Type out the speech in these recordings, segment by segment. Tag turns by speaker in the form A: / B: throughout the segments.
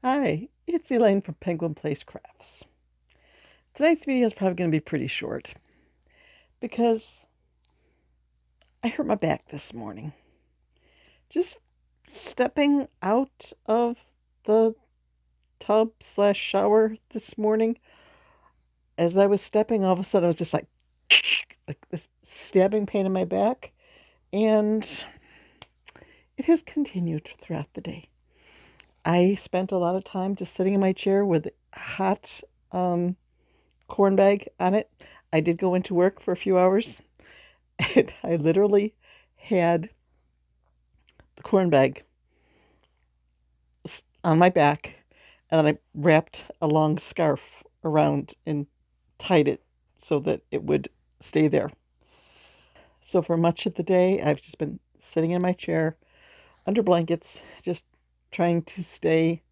A: Hi, it's Elaine from Penguin Place Crafts. Tonight's video is probably going to be pretty short because I hurt my back this morning. Just stepping out of the tub slash shower this morning, as I was stepping, all of a sudden I was just like this stabbing pain in my back, and it has continued throughout the day. I spent a lot of time just sitting in my chair with hot corn bag on it. I did go into work for a few hours, and I literally had the corn bag on my back, and then I wrapped a long scarf around and tied it so that it would stay there. So for much of the day, I've just been sitting in my chair under blankets, just trying to stay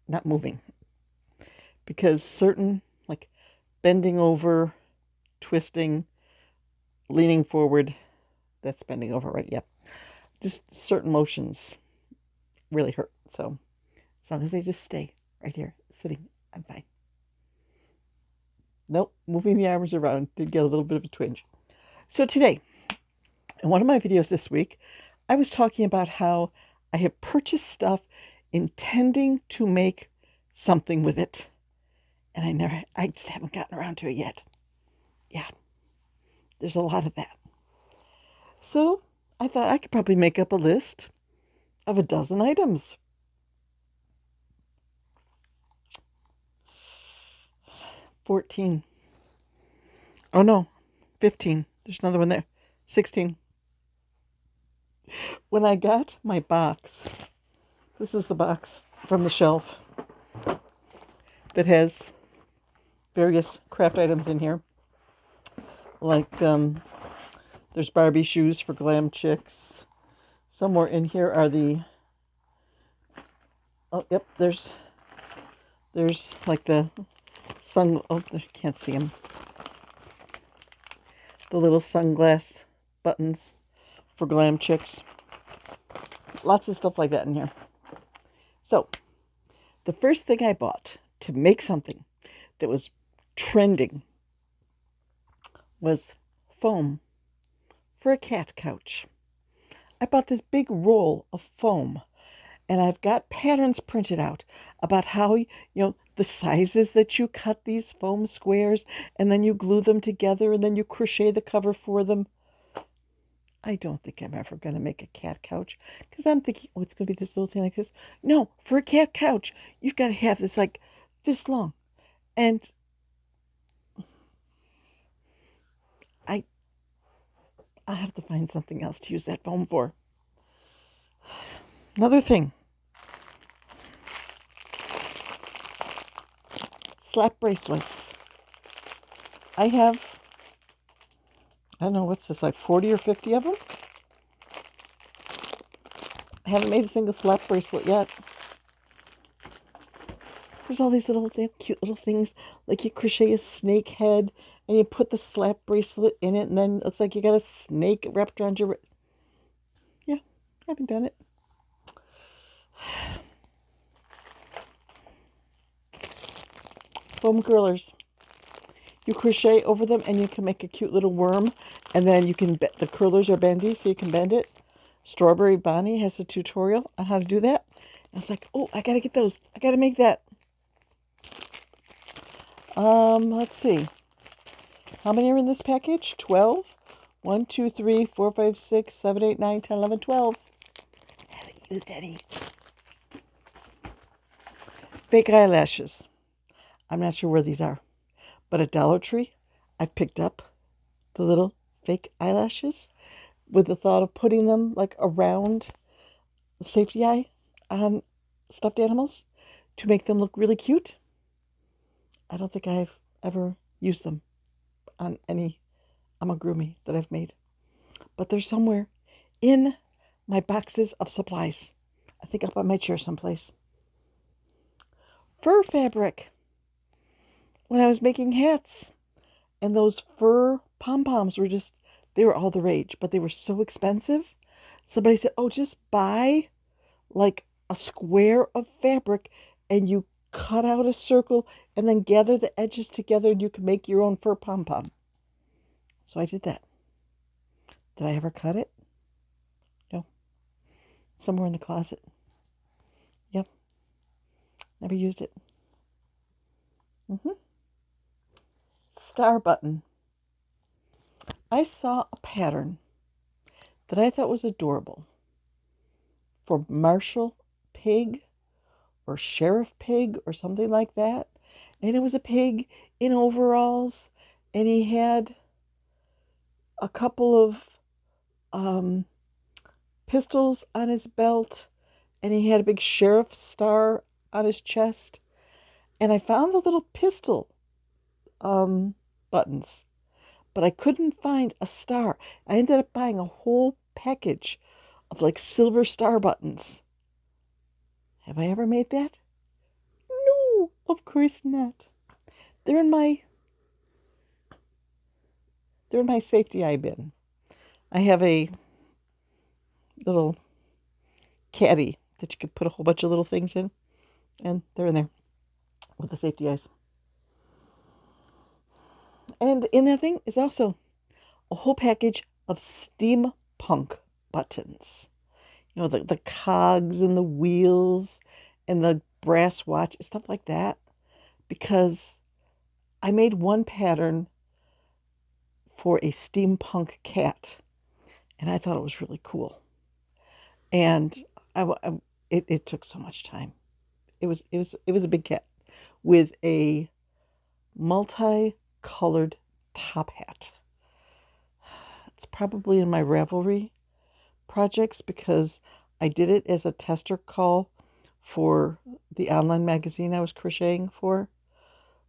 A: not moving, because certain, like bending over, twisting, leaning forward, that's bending over, right? Yep. Just certain motions really hurt. So as long as I just stay right here sitting, I'm fine. Nope, moving the arms around did get a little bit of a twinge. So today, in one of my videos this week, I was talking about how I have purchased stuff intending to make something with it, and I just haven't gotten around to it yet. Yeah, there's a lot of that. So I thought I could probably make up a list of a dozen items. 14. Oh no, 15. There's another one there. 16. When I got my box, this is the box from the shelf that has various craft items in here. Like, there's Barbie shoes for glam chicks. Somewhere in here are oh, yep, there's like the oh, you can't see them. The little sunglass buttons for glam chicks. Lots of stuff like that in here. So, the first thing I bought to make something that was trending was foam for a cat couch. I bought this big roll of foam, and I've got patterns printed out about how, the sizes that you cut these foam squares, and then you glue them together, and then you crochet the cover for them. I don't think I'm ever going to make a cat couch, because I'm thinking, oh, it's going to be this little thing like this. No, for a cat couch, you've got to have this like this long. And I'll have to find something else to use that foam for. Another thing. Slap bracelets. I don't know, what's this, like 40 or 50 of them? I haven't made a single slap bracelet yet. There's all these little cute little things, like you crochet a snake head and you put the slap bracelet in it, and then it looks like you got a snake wrapped around your... Yeah, I haven't done it. Foam curlers. You crochet over them and you can make a cute little worm, and then you can, the curlers are bendy so you can bend it. Strawberry Bonnie has a tutorial on how to do that. I was like, oh, I gotta get those. I gotta make that. Let's see. How many are in this package? 12? 1, 2, 3, 4, 5, 6, 7, 8, 9, 10, 11, 12. I haven't used any. Fake eyelashes. I'm not sure where these are, but at Dollar Tree, I picked up the little fake eyelashes with the thought of putting them like around the safety eye on stuffed animals to make them look really cute. I don't think I've ever used them on any amigurumi that I've made, but they're somewhere in my boxes of supplies. I think up on my chair someplace. Fur fabric. When I was making hats, and those fur pom-poms were they were all the rage, but they were so expensive. Somebody said, oh, just buy like a square of fabric and you cut out a circle and then gather the edges together and you can make your own fur pom-pom. So I did that. Did I ever cut it? No. Somewhere in the closet. Yep. Never used it. Star button. I saw a pattern that I thought was adorable for Marshall Pig or Sheriff Pig or something like that. And it was a pig in overalls, and he had a couple of pistols on his belt, and he had a big sheriff's star on his chest. And I found the little pistol buttons, but I couldn't find a star. I ended up buying a whole package of like silver star buttons. Have I ever made that? No, of course not. They're in my safety eye bin. I have a little caddy that you could put a whole bunch of little things in, and they're in there with the safety eyes. And in that thing is also a whole package of steampunk buttons. You know, the cogs and the wheels and the brass watch, stuff like that. Because I made one pattern for a steampunk cat, and I thought it was really cool. And it took so much time. It was a big cat with a multi-colored top hat. It's probably in my Ravelry projects because I did it as a tester call for the online magazine I was crocheting for.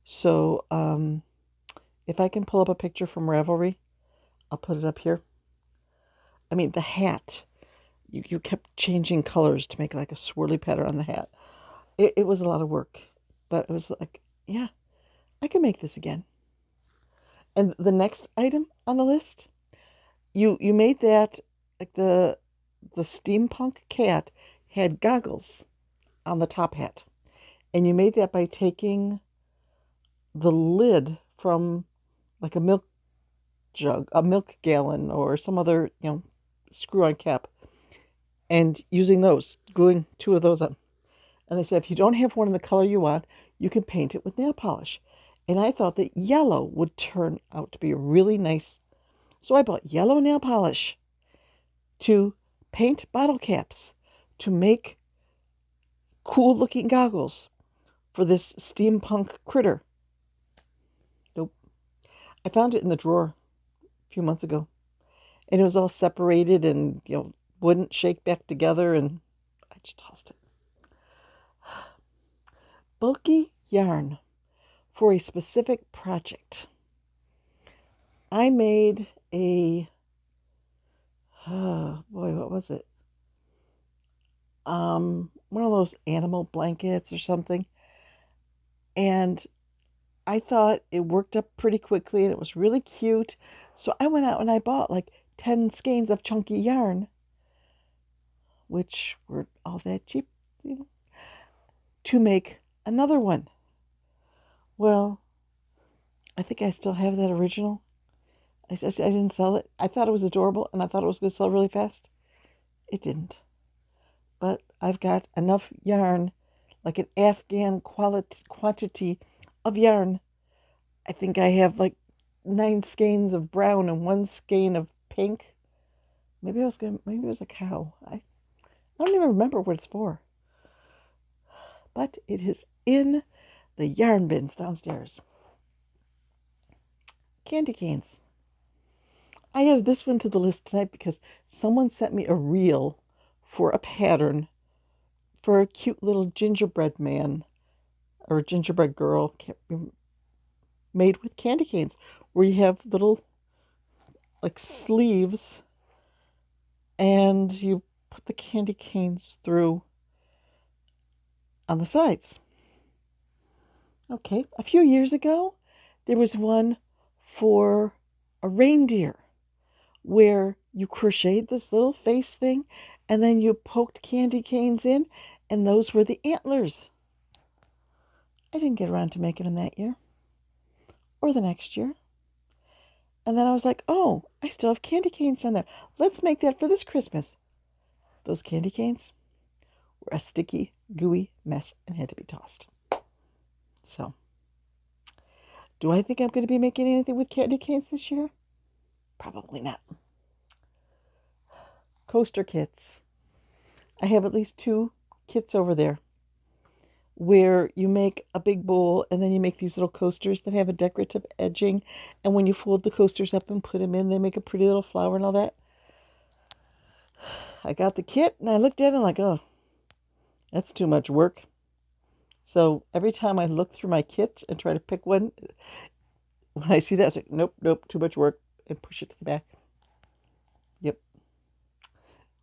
A: So if I can pull up a picture from Ravelry, I'll put it up here. I mean, the hat, you kept changing colors to make like a swirly pattern on the hat. It was a lot of work, but it was like, yeah, I can make this again. And the next item on the list, you made that, like the steampunk cat had goggles on the top hat. And you made that by taking the lid from like a milk jug, a milk gallon, or some other, screw-on cap, and using those, gluing two of those on. And they said, if you don't have one in the color you want, you can paint it with nail polish. And I thought that yellow would turn out to be really nice. So I bought yellow nail polish to paint bottle caps to make cool looking goggles for this steampunk critter. Nope. I found it in the drawer a few months ago. And it was all separated and, wouldn't shake back together, and I just tossed it. Bulky yarn for a specific project. I made what was it? One of those animal blankets or something. And I thought it worked up pretty quickly and it was really cute. So I went out and I bought like 10 skeins of chunky yarn, which were all that cheap, to make another one. Well, I think I still have that original. I didn't sell it. I thought it was adorable and I thought it was going to sell really fast. It didn't. But I've got enough yarn, like an Afghan quantity of yarn. I think I have like 9 skeins of brown and 1 skein of pink. Maybe it was a cow. I don't even remember what it's for. But it is in the yarn bins downstairs. Candy canes. I added this one to the list tonight because someone sent me a reel for a pattern for a cute little gingerbread man or a gingerbread girl made with candy canes, where you have little like sleeves and you put the candy canes through on the sides. Okay, a few years ago, there was one for a reindeer where you crocheted this little face thing and then you poked candy canes in And those were the antlers. I didn't get around to making them that year or the next year. And then I was like, oh, I still have candy canes on there. Let's make that for this Christmas. Those candy canes were a sticky, gooey mess and had to be tossed. So, do I think I'm going to be making anything with candy canes this year? Probably not. Coaster kits. I have at least 2 kits over there where you make a big bowl and then you make these little coasters that have a decorative edging. And when you fold the coasters up and put them in, they make a pretty little flower and all that. I got the kit and I looked at it and like, oh, that's too much work. So every time I look through my kits and try to pick one, when I see that, I say, nope, too much work, and push it to the back. Yep.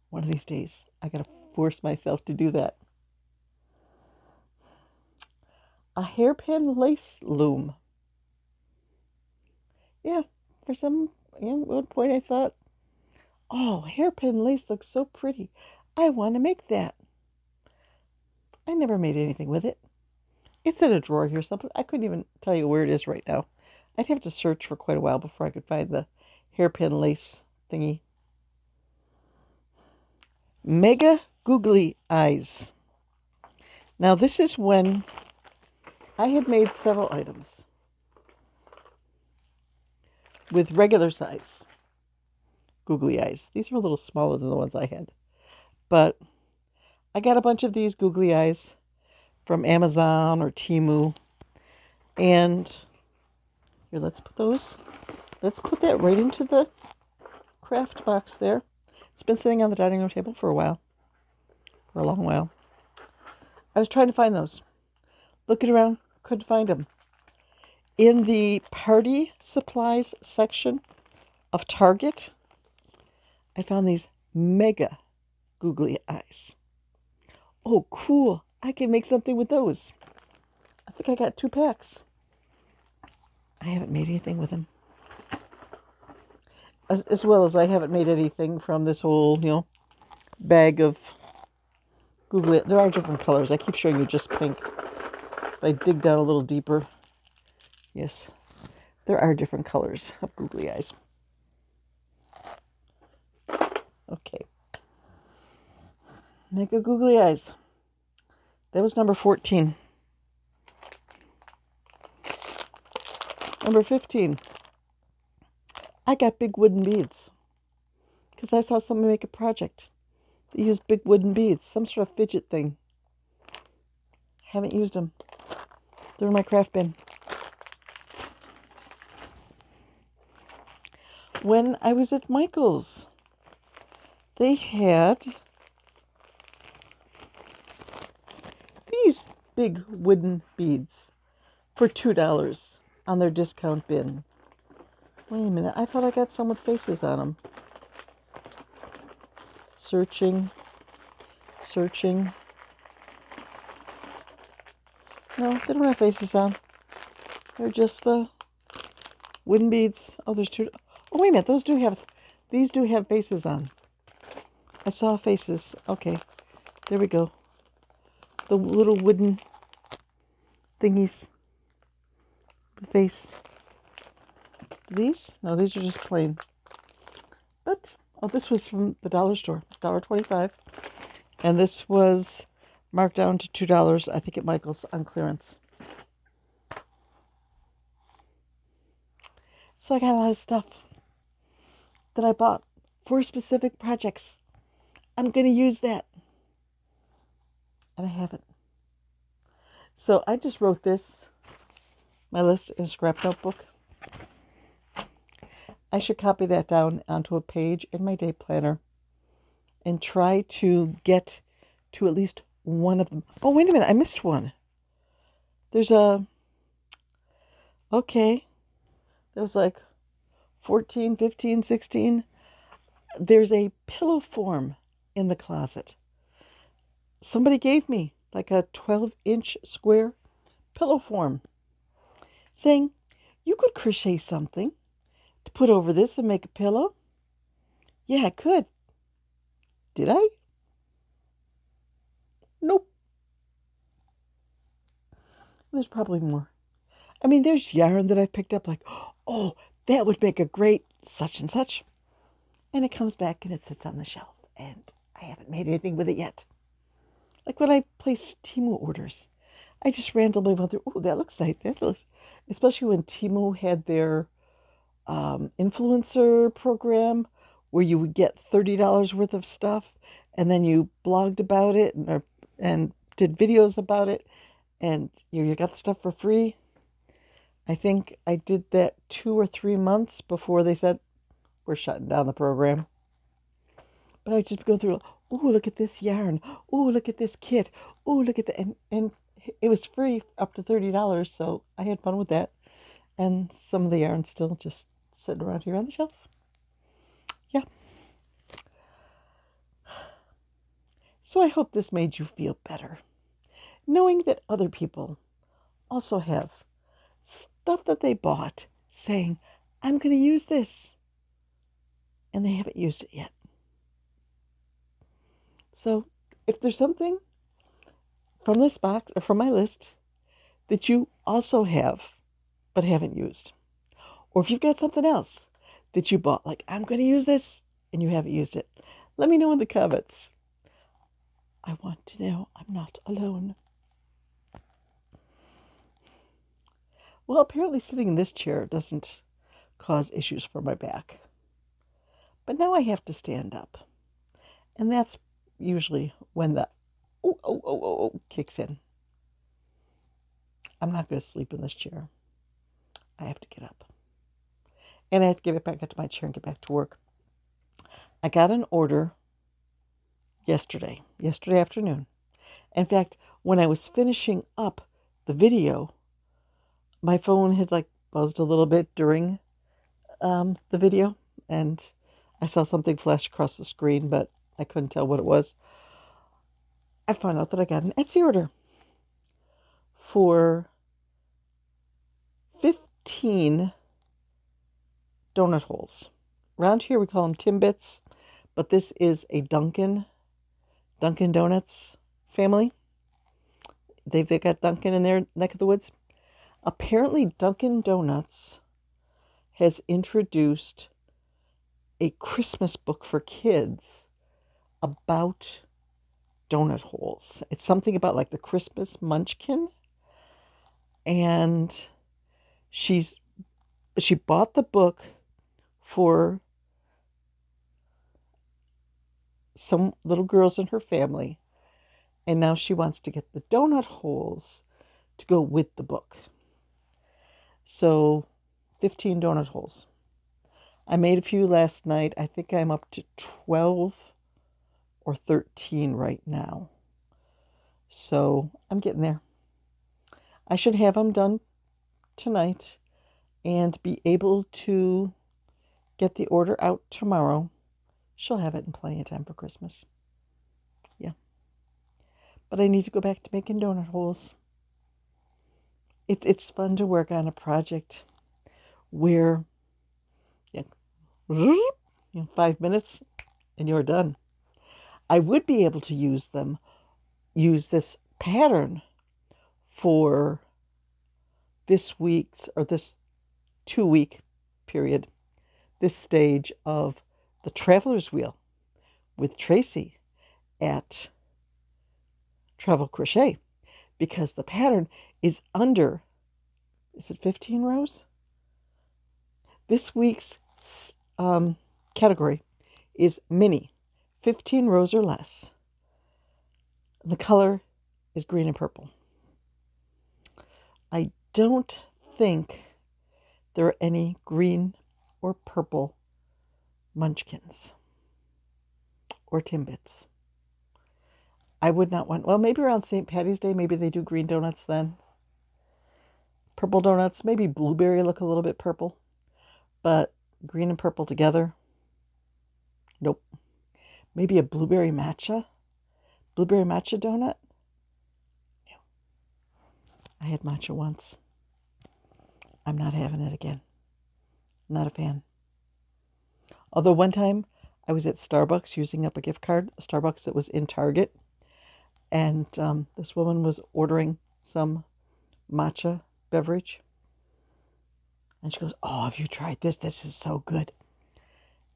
A: One of these days, I got to force myself to do that. A hairpin lace loom. Yeah, for some, at one point I thought, oh, hairpin lace looks so pretty. I want to make that. I never made anything with it. It's in a drawer here something. I couldn't even tell you where it is right now. I'd have to search for quite a while before I could find the hairpin lace thingy. Mega googly eyes. Now this is when I had made several items with regular size googly eyes. These are a little smaller than the ones I had. But I got a bunch of these googly eyes from Amazon or Temu. And here, let's put that right into the craft box there. It's been sitting on the dining room table for a while. For a long while. I was trying to find those. Looking around, couldn't find them. In the party supplies section of Target, I found these mega googly eyes. Oh, cool. I can make something with those. I think I got 2 packs. I haven't made anything with them. As well as I haven't made anything from this whole, bag of googly. There are different colors. I keep showing you just pink. If I dig down a little deeper, yes, there are different colors of googly eyes. Okay. Mega googly eyes. That was number 14. Number 15. I got big wooden beads because I saw someone make a project. They used big wooden beads, some sort of fidget thing. Haven't used them. They're in my craft bin. When I was at Michael's, they had these big wooden beads for $2 on their discount bin. Wait a minute, I thought I got some with faces on them. Searching. No, they don't have faces on. They're just the wooden beads. Oh, there's 2. Oh, wait a minute, these do have faces on. I saw faces. Okay, there we go. The little wooden thingies. The face. These? No, these are just plain. But, oh, this was from the dollar store, $1.25. And this was marked down to $2, I think, at Michael's on clearance. So I got a lot of stuff that I bought for specific projects. I'm going to use that. And I haven't. So I just wrote my list in a scrap notebook. I should copy that down onto a page in my day planner and try to get to at least one of them. Oh, wait a minute. I missed one. There's okay. There was like 14, 15, 16. There's a pillow form in the closet. Somebody gave me like a 12-inch square pillow form saying, you could crochet something to put over this and make a pillow. Yeah, I could. Did I? Nope. There's probably more. I mean, there's yarn that I've picked up like, oh, that would make a great such and such. And it comes back and it sits on the shelf. And I haven't made anything with it yet. Like when I place Temu orders, I just randomly went through, oh, that looks like that looks, especially when Temu had their influencer program where you would get $30 worth of stuff and then you blogged about it and did videos about it and you got the stuff for free. I think I did that 2 or 3 months before they said, we're shutting down the program. But I just go through, oh, look at this yarn. Oh, look at this kit. Oh, look at that. And it was free up to $30, so I had fun with that. And some of the yarn's still just sitting around here on the shelf. Yeah. So I hope this made you feel better, knowing that other people also have stuff that they bought saying, I'm going to use this, and they haven't used it yet. So if there's something from this box or from my list that you also have but haven't used, or if you've got something else that you bought, like I'm going to use this, and you haven't used it, let me know in the comments. I want to know I'm not alone. Well, apparently sitting in this chair doesn't cause issues for my back. But now I have to stand up. And that's usually when the kicks in. I'm not going to sleep in this chair. I have to get up. And I have to get back into my chair and get back to work. I got an order yesterday afternoon. In fact, when I was finishing up the video, my phone had like buzzed a little bit during the video, and I saw something flash across the screen, but I couldn't tell what it was. I found out that I got an Etsy order for 15 donut holes. Around here we call them Timbits, but this is a Dunkin' Donuts family. They've got Dunkin' in their neck of the woods. Apparently Dunkin' Donuts has introduced a Christmas book for kids about donut holes. It's something about like the Christmas munchkin. And she bought the book for some little girls in her family. And now she wants to get the donut holes to go with the book. So 15 donut holes. I made a few last night. I think I'm up to 12 or 13 right now. So I'm getting there. I should have them done tonight and be able to get the order out tomorrow. She'll have it in plenty of time for Christmas. Yeah. But I need to go back to making donut holes. It's fun to work on a project where 5 minutes and you're done. I would be able to use this pattern for this week's or this 2-week period, this stage of the Traveler's Wheel with Tracy at Travel Crochet, because the pattern is under, is it 15 rows? This week's category is mini, 15 rows or less. The color is green and purple. I don't think there are any green or purple munchkins or Timbits. I would not want, well, maybe around St. Patty's Day, maybe they do green donuts then. Purple donuts, maybe blueberry look a little bit purple, but green and purple together, nope. Maybe a blueberry matcha donut. No. I had matcha once. I'm not having it again. Not a fan. Although one time I was at Starbucks using up a gift card, Starbucks that was in Target, and this woman was ordering some matcha beverage. And she goes, "Oh, have you tried this? This is so good."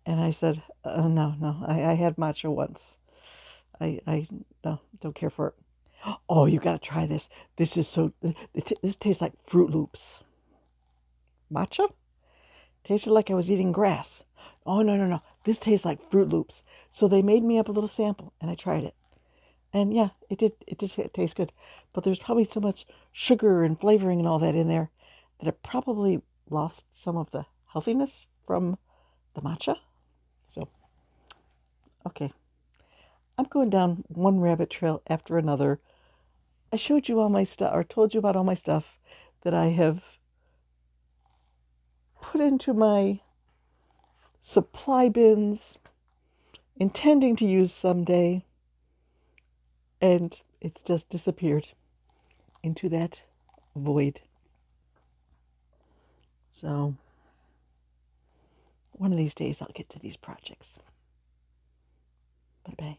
A: And I said, no. I had matcha once. I no, don't care for it. Oh, you got to try this. This tastes like Fruit Loops. Matcha? Tasted like I was eating grass. Oh, no. This tastes like Fruit Loops. So they made me up a little sample, and I tried it. And yeah, it did taste good. But there's probably so much sugar and flavoring and all that in there that it probably lost some of the healthiness from the matcha. So, okay. I'm going down one rabbit trail after another. I showed you all my stuff, or told you about all my stuff that I have put into my supply bins, intending to use someday, and it's just disappeared into that void. So, one of these days I'll get to these projects. Bye bye.